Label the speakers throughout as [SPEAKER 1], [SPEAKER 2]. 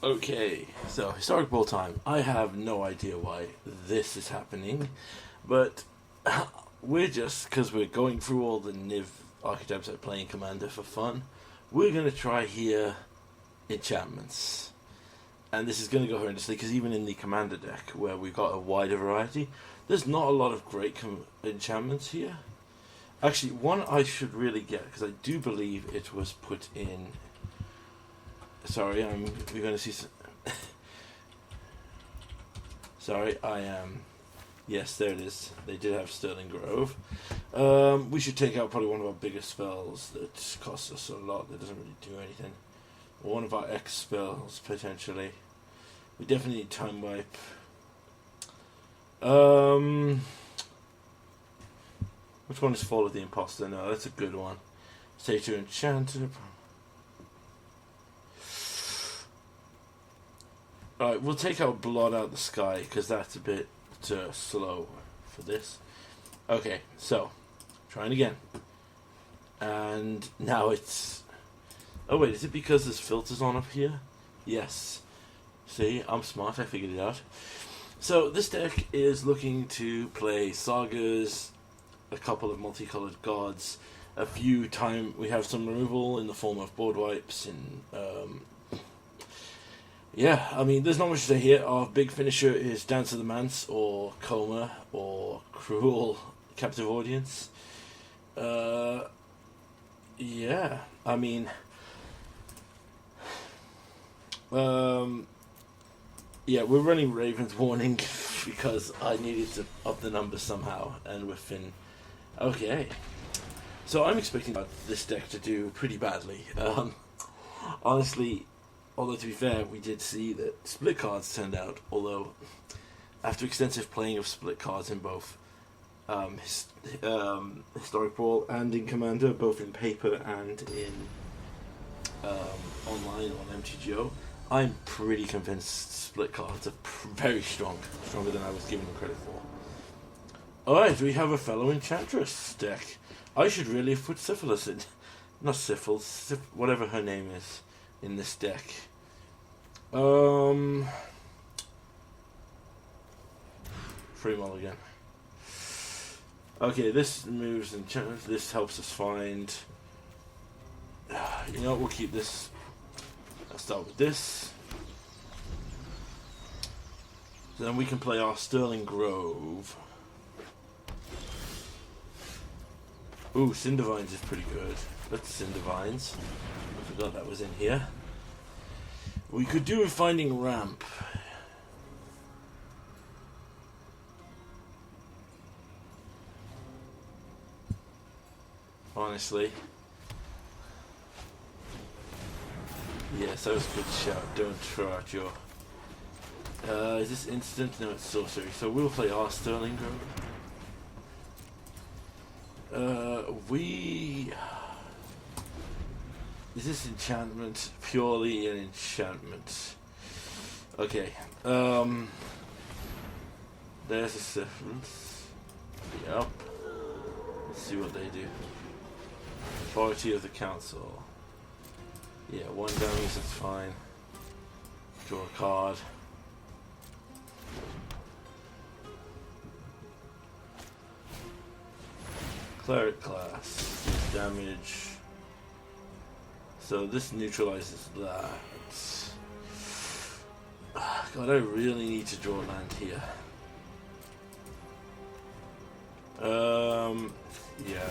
[SPEAKER 1] Okay, so historic ball time. I have no idea why this is happening, but we're just because we're going through all the Niv archetypes like playing Commander for fun. We're gonna try here enchantments, and this is gonna go horrendously because even in the Commander deck where we've got a wider variety, there's not a lot of great enchantments here. Actually, one I should really get because I do believe it was put in. Sorry, we're going to see some. Sorry, I am. Yes, there it is. They did have Sterling Grove. We should take out probably one of our biggest spells that costs us a lot, that doesn't really do anything. Or one of our X spells, potentially. We definitely need Time Wipe. Which one is Fall of the Imposter? No, that's a good one. Stay to Enchanted. Alright, we'll take out Blot Out the Sky, because that's a bit slow for this. Okay, so, trying again. And now it's... Oh wait, is it because there's filters on up here? Yes. See, I'm smart, I figured it out. So, this deck is looking to play Sagas, a couple of multicolored gods, a few time... We have some removal in the form of board wipes and... yeah, I mean, there's not much to say here. Our big finisher is Dance of the Manse, or Coma, or Cruel Captive Audience. Yeah, I mean... yeah, we're running Raven's Warning because I needed to up the numbers somehow, and with Finn... Okay. So I'm expecting this deck to do pretty badly. Honestly... Although, to be fair, we did see that split cards turned out, although after extensive playing of split cards in both Historic Brawl and in Commander, both in paper and in online on MTGO, I'm pretty convinced split cards are very strong, stronger than I was giving them credit for. Alright, we have a fellow Enchantress deck. I should really have put Syphilis in. Not Syphils, whatever her name is. In this deck. Free mulligan. Okay, this moves and this helps us find. You know what, we'll keep this. I'll start with this. Then we can play our Sterling Grove. Ooh, Cindervines is pretty good. Let's Cindervines. I forgot that was in here. We could do with finding ramp. Honestly. Yes, that was a good shout. Don't throw out your... is this instant? No, it's sorcery. So we'll play our Sterling Grove. Is this enchantment? Purely an enchantment. Okay. There's a Syphilis. Yep. Let's see what they do. Authority of the Council. Yeah, one damage, that's fine. Draw a card. Cleric class. Damage. So this neutralizes that. God, I really need to draw land here. Yeah.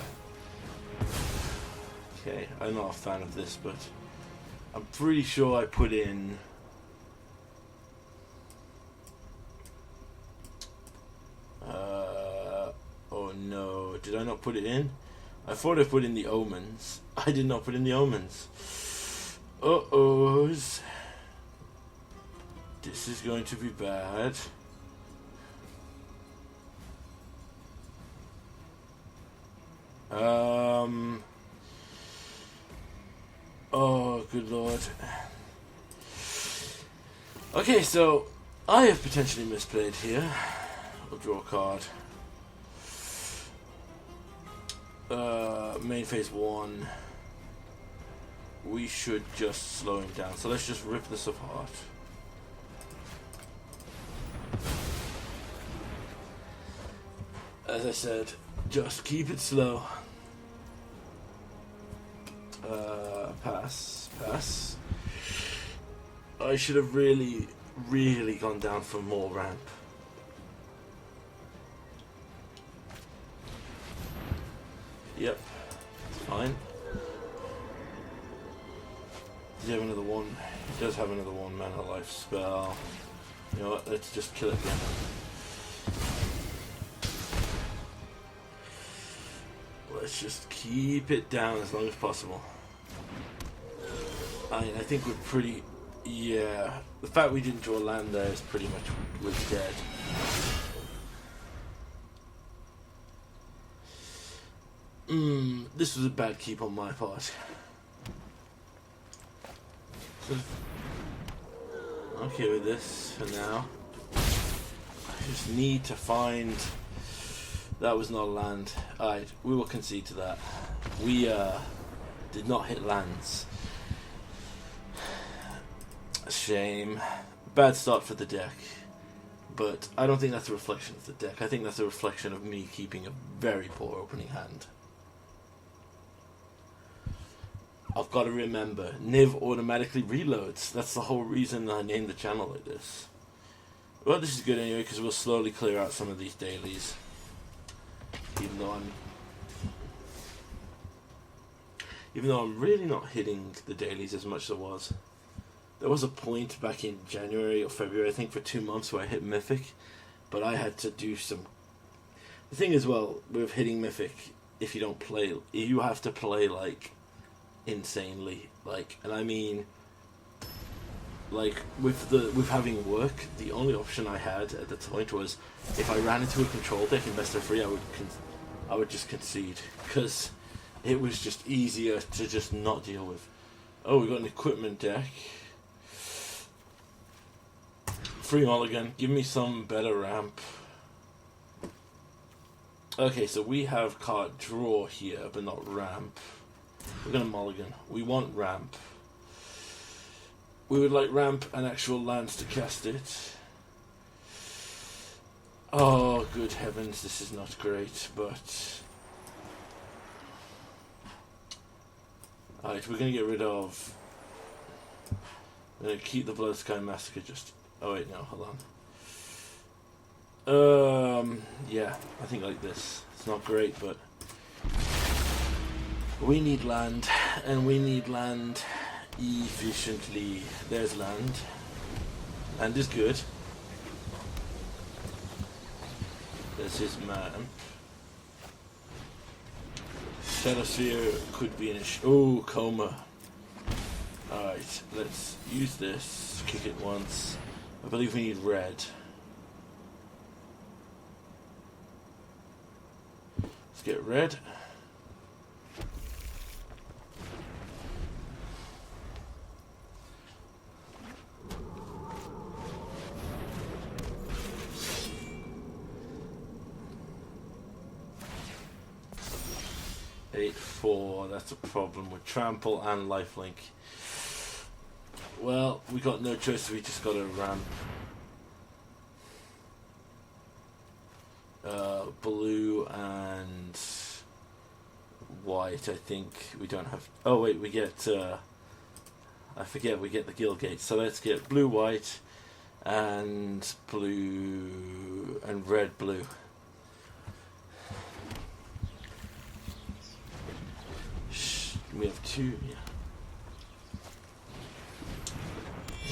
[SPEAKER 1] Okay, I'm not a fan of this, but I'm pretty sure I put in... oh no, did I not put it in? I thought I put in the Omens. I did not put in the Omens. Uh-ohs. This is going to be bad. Oh, good lord. Okay, so I have potentially misplayed here. I'll draw a card. Main phase 1. we should just slow him down. So let's just rip this apart. As I said, just keep it slow. Pass. I should have really gone down for more ramp. Yep, it's fine. Does he have another one? He does have another 1 mana life spell. You know what, let's just kill it again. Let's just keep it down as long as possible. I mean, I think we're pretty... Yeah, the fact we didn't draw land there is pretty much was dead. This was a bad keep on my part. So, okay with this for now. I just need to find... That was not a land. Alright, we will concede to that. We did not hit lands. A shame. Bad start for the deck. But I don't think that's a reflection of the deck. I think that's a reflection of me keeping a very poor opening hand. I've got to remember, Niv automatically reloads. That's the whole reason I named the channel like this. Well, this is good anyway, because we'll slowly clear out some of these dailies. Even though I'm really not hitting the dailies as much as I was. There was a point back in January or February, I think, for 2 months where I hit Mythic, but I had to do some... The thing is, well, with hitting Mythic, if you don't play, you have to play, like, insanely. Like, and I mean, like, with having work, the only option I had at the point was, if I ran into a control deck in best of 3, I would just concede, because it was just easier to just not deal with. Oh, we got an equipment deck. Free mulligan, give me some better ramp. Okay, so we have card draw here, but not ramp. We're gonna mulligan. We want ramp. We would like ramp and actual lands to cast it. Oh, good heavens, this is not great, but... Alright, we're gonna get rid of... We're gonna keep the Blood Sky Massacre just... Oh wait, no, hold on. Yeah, I think like this. It's not great, but... We need land, and we need land efficiently. There's land. Land is good. There's his man. Shadowsphere could be an issue. Oh, Coma. Alright, let's use this. Kick it once. I believe we need red. Let's get red. That's a problem with trample and lifelink. Well, we got no choice, we just got to ramp. Blue and white, I think we don't have... Oh wait, we get... I forget, we get the guild gate. So let's get blue, white, and blue, and red, blue. We have 2, yeah.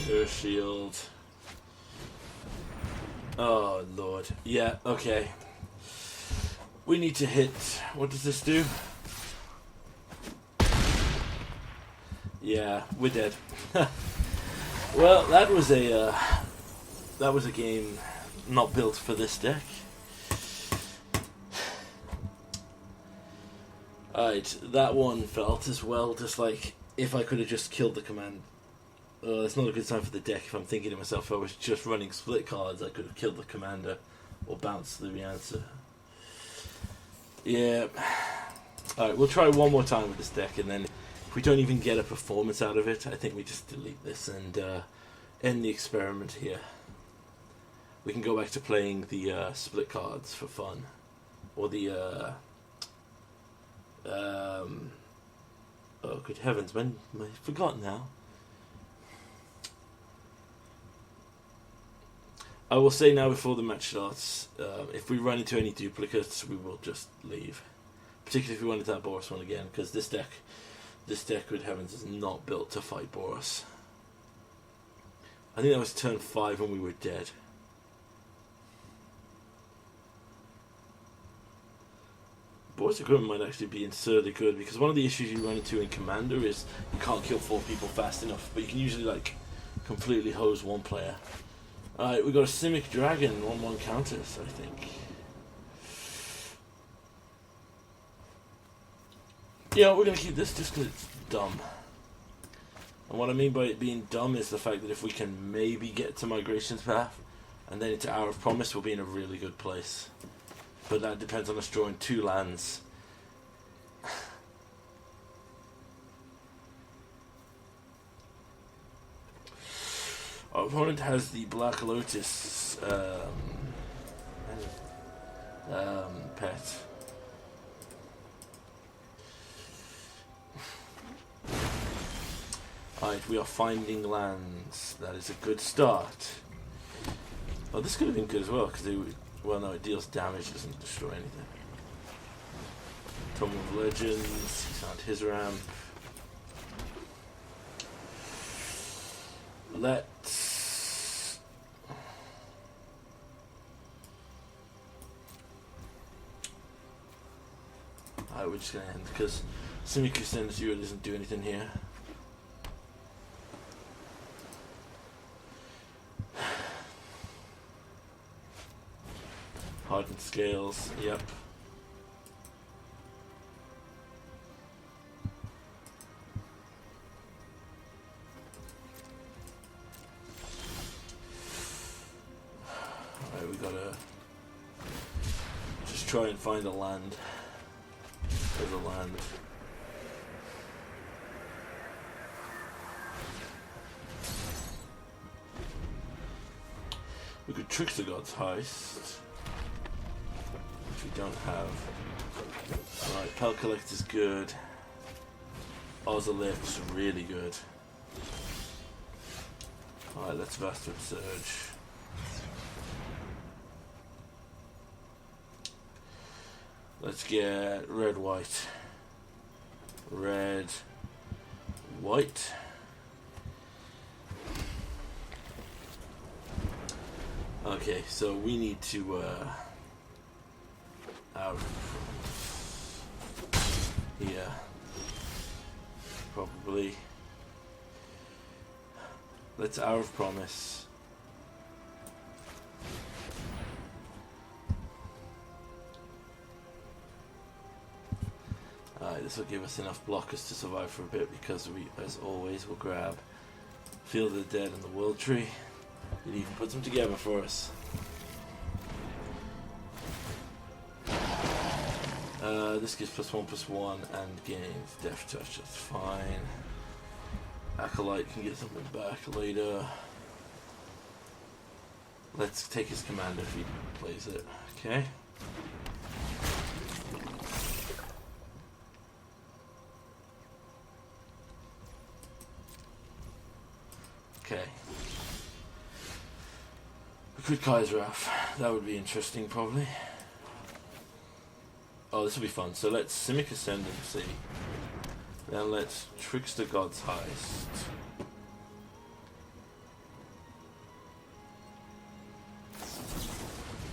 [SPEAKER 1] Air shield. Oh lord. Yeah, okay. We need to hit... What does this do? Yeah, we're dead. Well, that was a game not built for this deck. Alright, that one felt as well, just like, if I could have just killed the command. It's not a good time for the deck if I'm thinking to myself, if I was just running split cards, I could have killed the commander, or bounced the answer. Yeah. Alright, we'll try one more time with this deck, and then if If we don't even get a performance out of it, I think we just delete this and end the experiment here. We can go back to playing the split cards for fun. Or the... oh, good heavens, man. I've forgotten now. I will say now before the match starts, if we run into any duplicates, we will just leave. Particularly if we wanted that Boros one again, because this deck, good heavens, is not built to fight Boros. I think that was turn 5 when we were dead. Boros equipment might actually be absurdly good, because one of the issues you run into in Commander is you can't kill 4 people fast enough, but you can usually like completely hose one player. Alright, we got a Simic Dragon, 1/1 counters, I think. Yeah, we're going to keep this just because it's dumb. And what I mean by it being dumb is the fact that if we can maybe get to Migration's Path, and then into Hour of Promise, we'll be in a really good place. But that depends on us drawing 2 lands. Our opponent has the Black Lotus pet. Alright, we are finding lands. That is a good start. Oh, this could have been good as well, because they would... Well, no, it deals damage, doesn't destroy anything. Tome of Legends, he found his ramp. Let's... Alright, we're just going to end, because Simic sends you, it doesn't do anything here. Hardened Scales, yep. Alright, we gotta just try and find a land. There's a land. We could Trickster God's Heist. We don't have. Alright, Pel Collect is good. Ozolith's really good. Alright, let's Vastwood Surge. Let's get red, white. Red, white. Okay, so we need to out here, probably. Let's Hour of Promise. Alright, this will give us enough blockers to survive for a bit, because we, as always, will grab Field of the Dead and the World Tree. It even puts them together for us. This gives +1/+1 and gains Death Touch, that's fine. Acolyte can get something back later. Let's take his commander if he plays it. Okay. Okay. We could Kaiserrath. That would be interesting, probably. Oh, this will be fun. So let's Simic Ascendancy. Then let's Trickster God's Heist.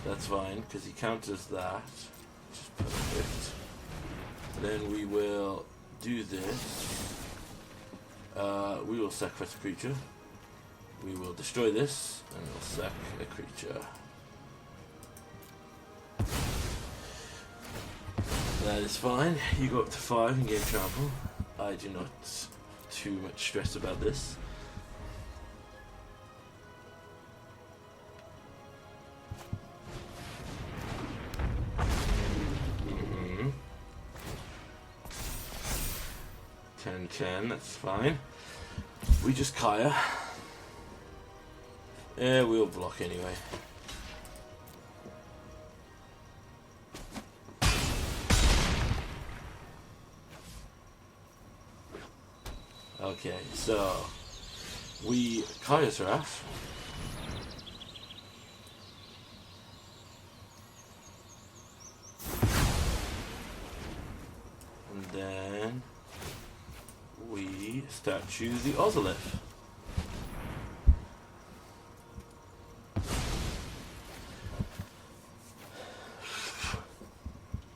[SPEAKER 1] That's fine, because he counters that. Which is perfect. Then we will do this. We will sacrifice a creature. We will destroy this, and we'll sack a creature. That is fine. You go up to 5 in game trample. I do not too much stress about this. 10-10, that's fine. We just Kaya. Yeah, we'll block anyway. Okay, so we Kaya's Wrath. And then we statue the Ozolith.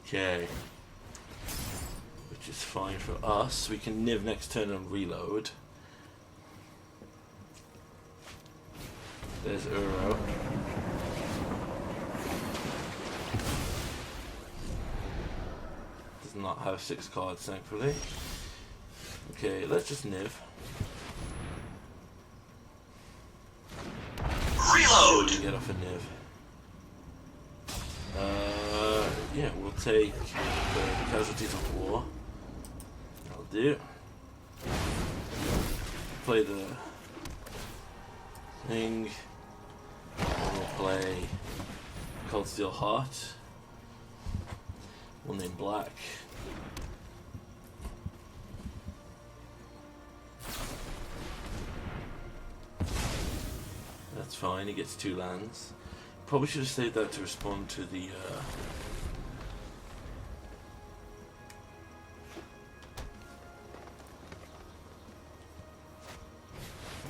[SPEAKER 1] Okay. Which is fine for us. We can Niv next turn and reload. There's Uro. Does not have 6 cards, thankfully. Okay, let's just Niv. Reload! Get off a Niv. Yeah, we'll take the Casualties of War. That'll do. Play the thing. We'll play Cold Steel Heart. We'll name Black. That's fine, he gets 2 lands. Probably should have saved that to respond to the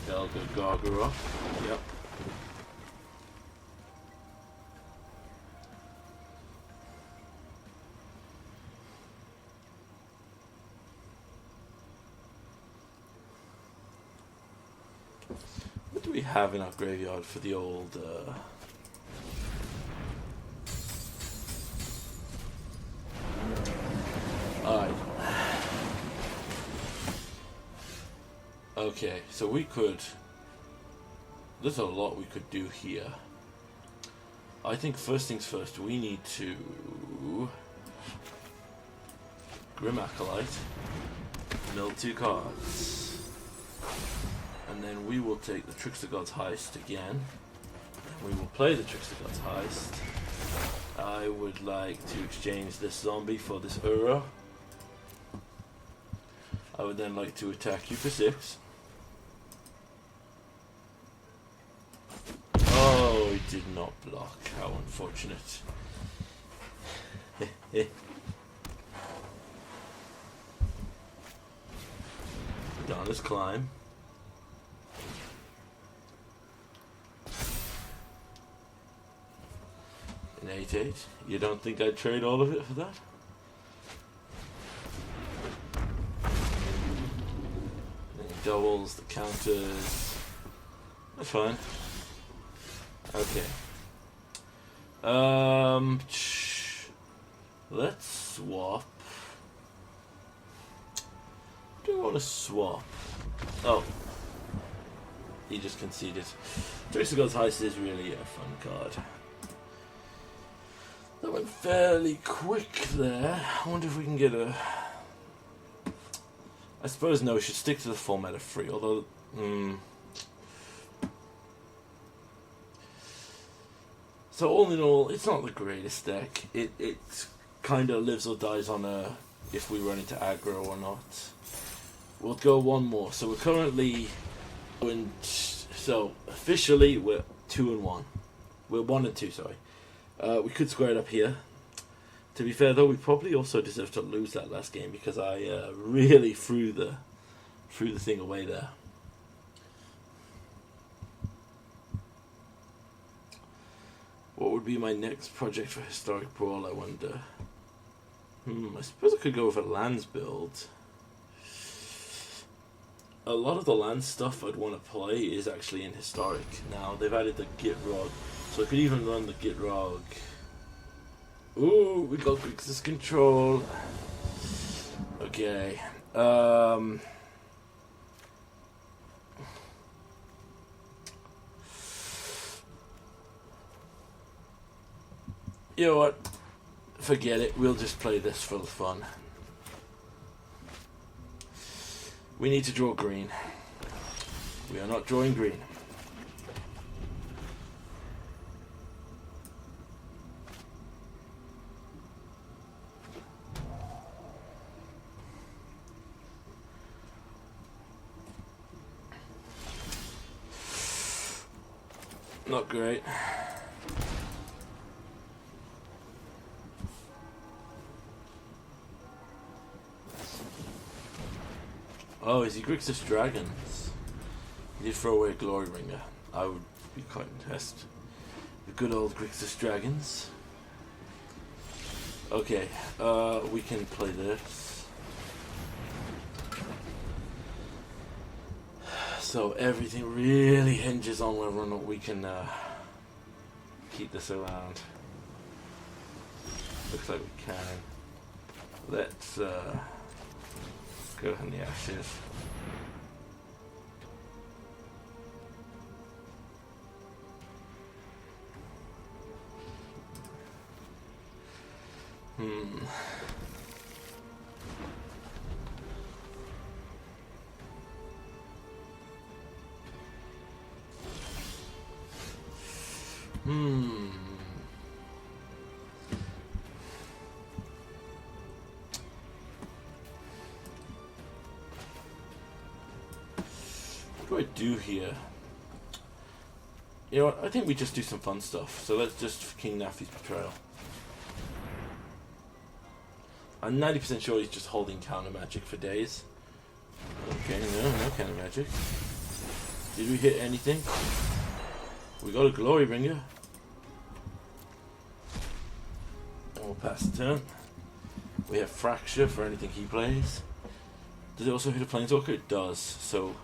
[SPEAKER 1] Elder Gargaroth. Yep. What do we have in our graveyard for the old Alright. Okay, so we could... There's a lot we could do here. I think first things first, we need to... Grim Acolyte. Mill 2 cards. And then we will take the Trickster God's Heist again. And we will play the Trickster God's Heist. I would like to exchange this zombie for this Uro. I would then like to attack you for 6. Oh, he did not block. How unfortunate. Donna's Climb. An 8-8. You don't think I'd trade all of it for that? And he doubles the counters. That's fine. Okay. Let's swap. Do I want to swap? Oh. He just conceded. Trickster God's Heist is really a fun card. That went fairly quick there. I wonder if we can get a... I suppose no, we should stick to the format of free, although... So all in all, it's not the greatest deck. It kind of lives or dies on a if we run into aggro or not. We'll go one more. So we're currently... So officially we're 2-1. We're 1-2, sorry. We could square it up here. To be fair, though, we probably also deserve to lose that last game because I really threw the thing away there. What would be my next project for Historic Brawl, I wonder? I suppose I could go with a lands build. A lot of the land stuff I'd want to play is actually in Historic. Now, they've added the Gitrog, so I could even run the Gitrog. Ooh, we got Grixis Control. Okay. You know what? Forget it. We'll just play this for the fun. We need to draw green. We are not drawing green. Not great. Oh, is he Grixis Dragons? He did throw away a Glory Ringer. I would be quite impressed. The good old Grixis Dragons. Okay, we can play this. So everything really hinges on whether or not we can keep this around. Looks like we can. Let's go in the ashes. What do I do here? You know what, I think we just do some fun stuff. So let's just King Nafi's Betrayal. I'm 90% sure he's just holding counter magic for days. Okay, no counter magic. Did we hit anything? We got a Glory Ringer. And we'll pass the turn. We have Fracture for anything he plays. Does it also hit a Planeswalker? It does, so...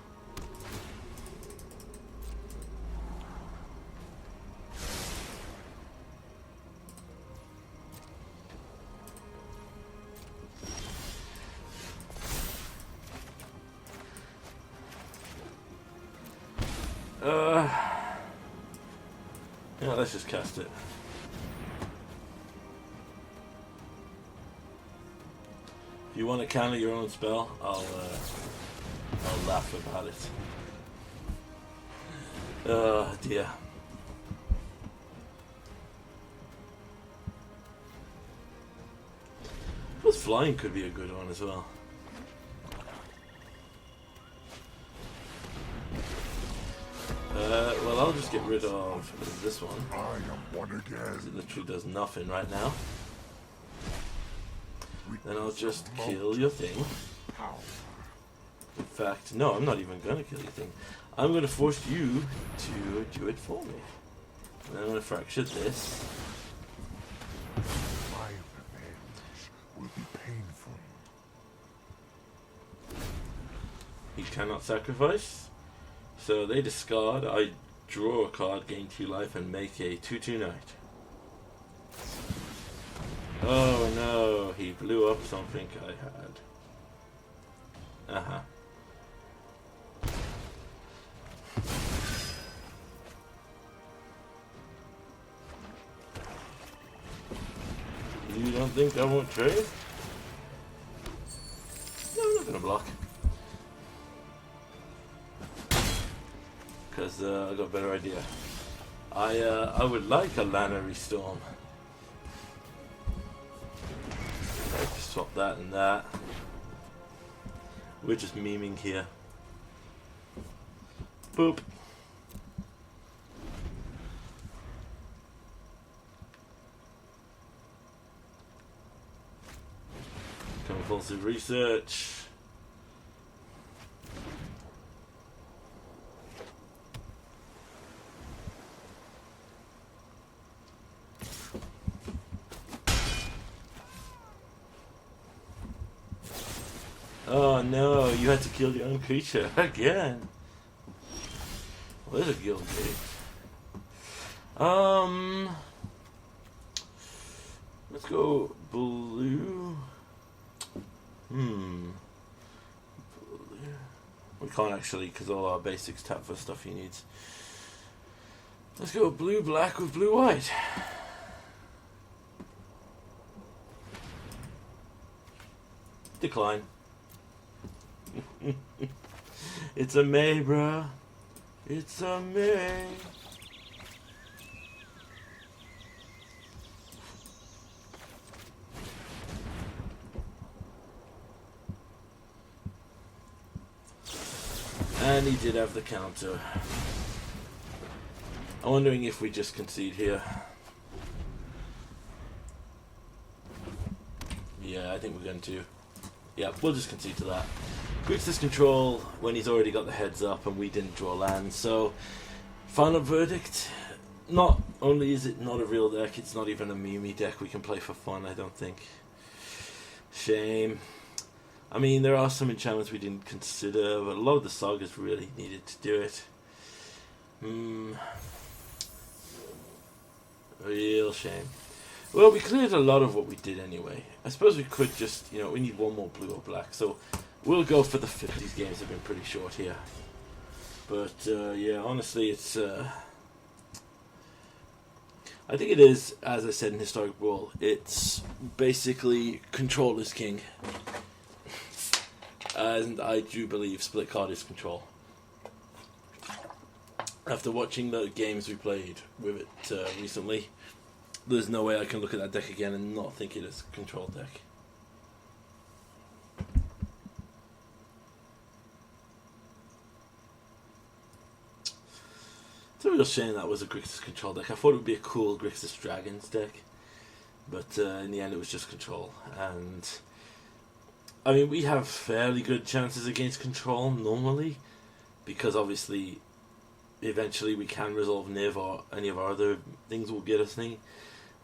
[SPEAKER 1] yeah, let's just cast it. If you want to counter your own spell, I'll laugh about it. Oh dear. Plus flying could be a good one as well. Well, I'll just get rid of this one.
[SPEAKER 2] I am one again.
[SPEAKER 1] It literally does nothing right now. Then I'll just kill your thing. In fact, no, I'm not even going to kill your thing. I'm going to force you to do it for me. And I'm going to fracture this.
[SPEAKER 2] My revenge will be painful.
[SPEAKER 1] He cannot sacrifice. So they discard. I draw a card, gain 2 life, and make a 2/2 knight. Oh no, he blew up something I had. You don't think I won't trade? No, I'm not gonna block. Because I got a better idea. I would like a Lannery Storm. Just swap that and that. We're just memeing here. Boop. Compulsive research. Oh no, you had to kill your own creature again. Well, there's a guild gate. Let's go blue. Blue. We can't actually, because all our basics tap for stuff he needs. Let's go blue black with blue white. Decline. It's a May, bruh. It's a May. And he did have the counter. I'm wondering if we just concede here. Yeah, I think we're going to. Yeah, we'll just concede to that. Grixis control when he's already got the heads up and we didn't draw land. So, final verdict. Not only is it not a real deck, it's not even a Mimi deck we can play for fun, I don't think. Shame. I mean, there are some enchantments we didn't consider, but a lot of the sagas really needed to do it. Real shame. Well, we cleared a lot of what we did anyway. I suppose we could just, we need one more blue or black, so we'll go for the 50s games have been pretty short here. But, yeah, honestly, it's... I think it is, as I said in Historic Brawl, it's basically control is king. And I do believe split card is control. After watching the games we played with it recently, there's no way I can look at that deck again and not think it is a control deck. It's a real shame that was a Grixis control deck. I thought it would be a cool Grixis Dragons deck, but in the end it was just control. And I mean, we have fairly good chances against control normally, because obviously eventually we can resolve Niv or any of our other things will get us thing.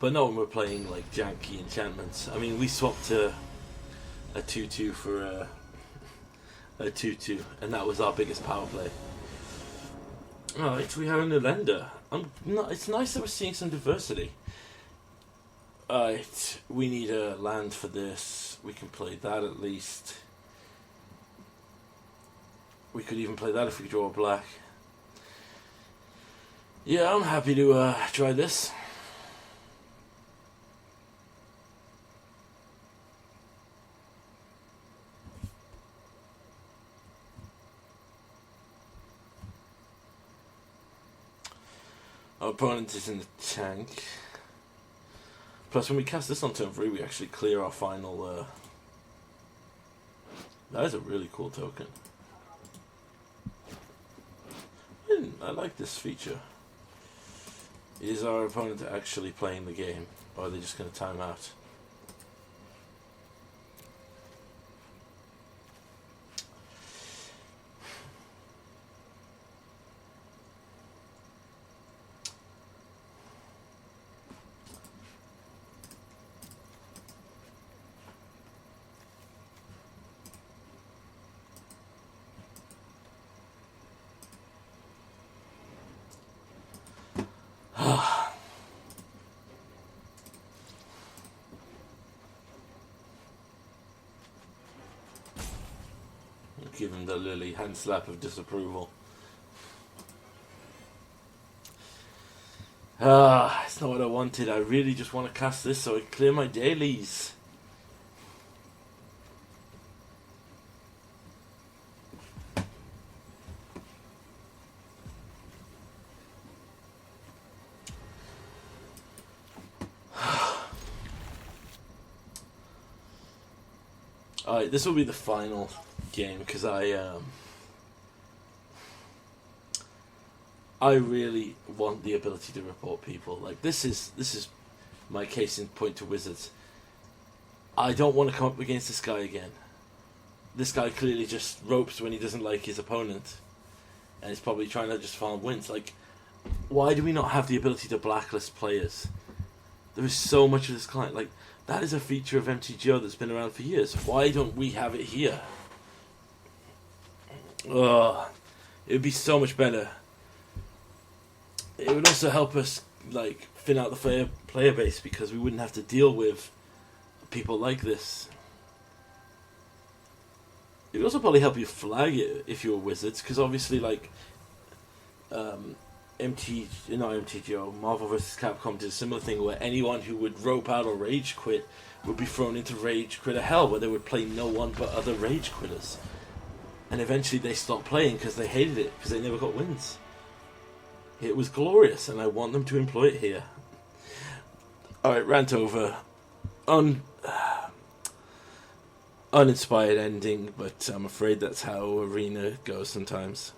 [SPEAKER 1] But not when we're playing like janky enchantments. I mean, we swapped to a 2-2 for a 2-2, and that was our biggest power play. Alright, we have an Elender. It's nice that we're seeing some diversity. Alright, we need a land for this. We can play that at least. We could even play that if we draw a black. Yeah, I'm happy to try this. Our opponent is in the tank. Plus, when we cast this on turn 3, we actually clear our final... That is a really cool token. I like this feature. Is our opponent actually playing the game, or are they just going to time out? Give him the Lily hand slap of disapproval. It's not what I wanted. I really just want to cast this so I clear my dailies. Alright, this will be the final game because I really want the ability to report people. Like this is my case in point to Wizards. I don't want to come up against this guy again. This guy clearly just ropes when he doesn't like his opponent, and he's probably trying to just farm wins. Like, why do we not have the ability to blacklist players? There is so much of this client. Like, that is a feature of MTGO that's been around for years. Why don't we have it here? Ugh. It would be so much better. It would also help us like thin out the player base because we wouldn't have to deal with people like this. It would also probably help you flag it if you were Wizards, because obviously like Marvel vs. Capcom did a similar thing where anyone who would rope out or rage quit would be thrown into rage quit of hell, where they would play no one but other rage quitters. and eventually they stopped playing because they hated it because they never got wins. It was glorious, and I want them to employ it here. Alright, rant over. Uninspired ending, but I'm afraid that's how Arena goes sometimes.